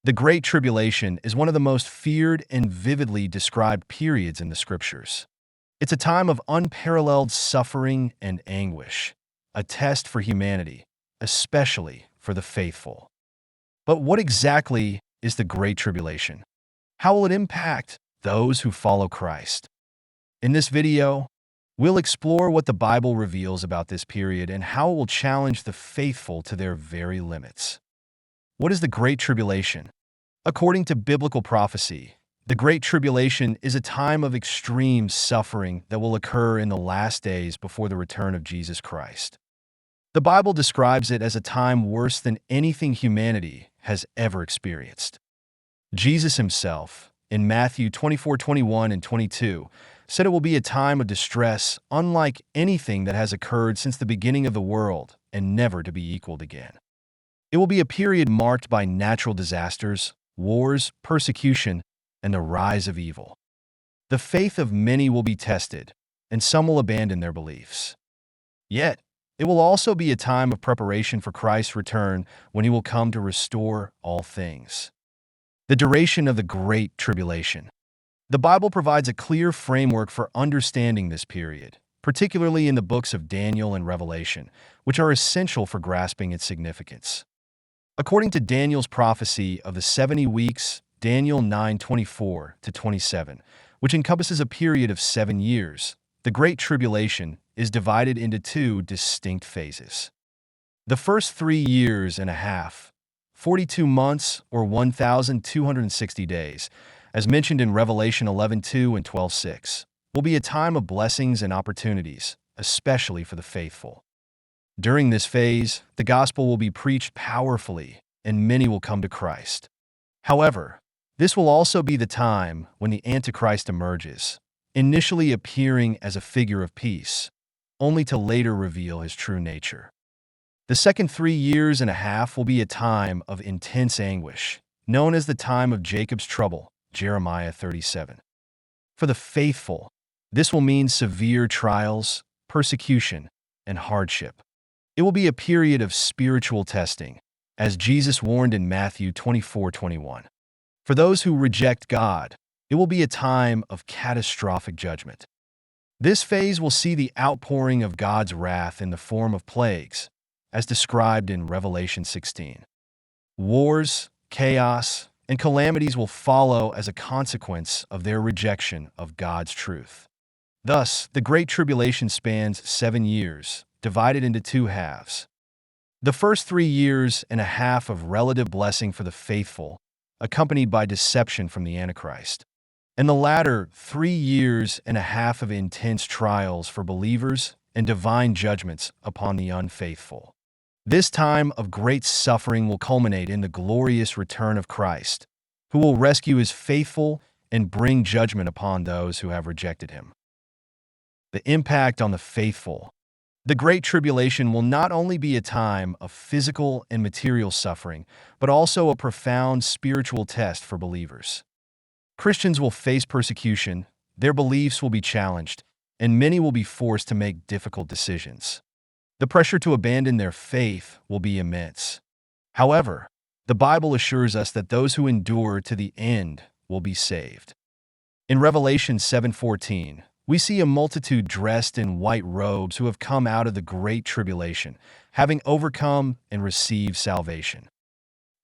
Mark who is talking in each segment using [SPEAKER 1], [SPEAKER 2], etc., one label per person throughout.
[SPEAKER 1] The Great Tribulation is one of the most feared and vividly described periods in the Scriptures. It's a time of unparalleled suffering and anguish, a test for humanity, especially for the faithful. But what exactly is the Great Tribulation? How will it impact those who follow Christ? In this video, we'll explore what the Bible reveals about this period and how it will challenge the faithful to their very limits. What is the Great Tribulation? According to biblical prophecy, the Great Tribulation is a time of extreme suffering that will occur in the last days before the return of Jesus Christ. The Bible describes it as a time worse than anything humanity has ever experienced. Jesus himself, in Matthew 24:21 and 22, said it will be a time of distress unlike anything that has occurred since the beginning of the world and never to be equaled again. It will be a period marked by natural disasters, wars, persecution, and the rise of evil. The faith of many will be tested, and some will abandon their beliefs. Yet, it will also be a time of preparation for Christ's return when he will come to restore all things. The duration of the Great Tribulation. The Bible provides a clear framework for understanding this period, particularly in the books of Daniel and Revelation, which are essential for grasping its significance. According to Daniel's prophecy of the 70 weeks, Daniel 9:24-27, which encompasses a period of 7 years, the Great Tribulation is divided into two distinct phases. The first 3 years and a half, 42 months or 1,260 days, as mentioned in Revelation 11:2 and 12:6, will be a time of blessings and opportunities, especially for the faithful. During this phase, the gospel will be preached powerfully, and many will come to Christ. However, this will also be the time when the Antichrist emerges, initially appearing as a figure of peace, only to later reveal his true nature. The second 3 years and a half will be a time of intense anguish, known as the time of Jacob's trouble, Jeremiah 37. For the faithful, this will mean severe trials, persecution, and hardship. It will be a period of spiritual testing, as Jesus warned in Matthew 24:21. For those who reject God, it will be a time of catastrophic judgment. This phase will see the outpouring of God's wrath in the form of plagues, as described in Revelation 16. Wars, chaos, and calamities will follow as a consequence of their rejection of God's truth. Thus, the Great Tribulation spans 7 years, divided into two halves. The first 3 years and a half of relative blessing for the faithful, accompanied by deception from the Antichrist, and the latter 3 years and a half of intense trials for believers and divine judgments upon the unfaithful. This time of great suffering will culminate in the glorious return of Christ, who will rescue his faithful and bring judgment upon those who have rejected him. The impact on the faithful. The Great Tribulation will not only be a time of physical and material suffering, but also a profound spiritual test for believers. Christians will face persecution, their beliefs will be challenged, and many will be forced to make difficult decisions. The pressure to abandon their faith will be immense. However, the Bible assures us that those who endure to the end will be saved. In Revelation 7:14, we see a multitude dressed in white robes who have come out of the Great Tribulation, having overcome and received salvation.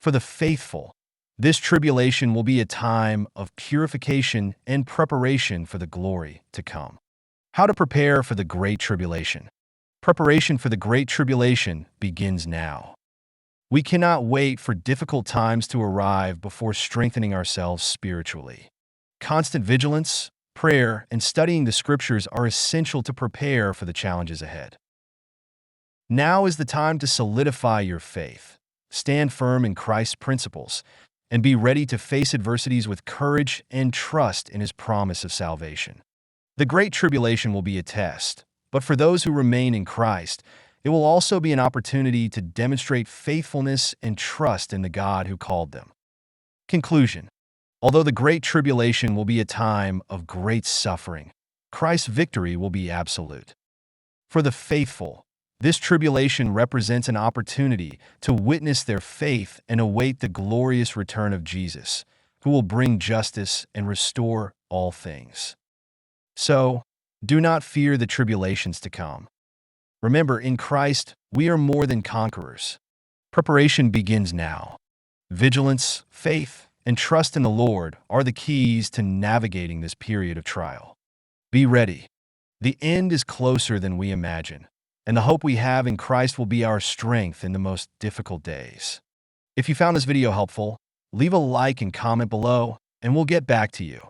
[SPEAKER 1] For the faithful, this tribulation will be a time of purification and preparation for the glory to come. How to prepare for the Great Tribulation. Preparation for the Great Tribulation begins now. We cannot wait for difficult times to arrive before strengthening ourselves spiritually. Constant vigilance, prayer, and studying the Scriptures are essential to prepare for the challenges ahead. Now is the time to solidify your faith, stand firm in Christ's principles, and be ready to face adversities with courage and trust in his promise of salvation. The Great Tribulation will be a test, but for those who remain in Christ, it will also be an opportunity to demonstrate faithfulness and trust in the God who called them. Conclusion. Although the Great Tribulation will be a time of great suffering, Christ's victory will be absolute. For the faithful, This tribulation represents an opportunity to witness their faith and await the glorious return of Jesus, who will bring justice and restore all things. So, do not fear the tribulations to come. Remember, in Christ, we are more than conquerors. Preparation begins now. Vigilance, faith, and trust in the Lord are the keys to navigating this period of trial. Be ready. The end is closer than we imagine, and the hope we have in Christ will be our strength in the most difficult days. If you found this video helpful, leave a like and comment below, and we'll get back to you.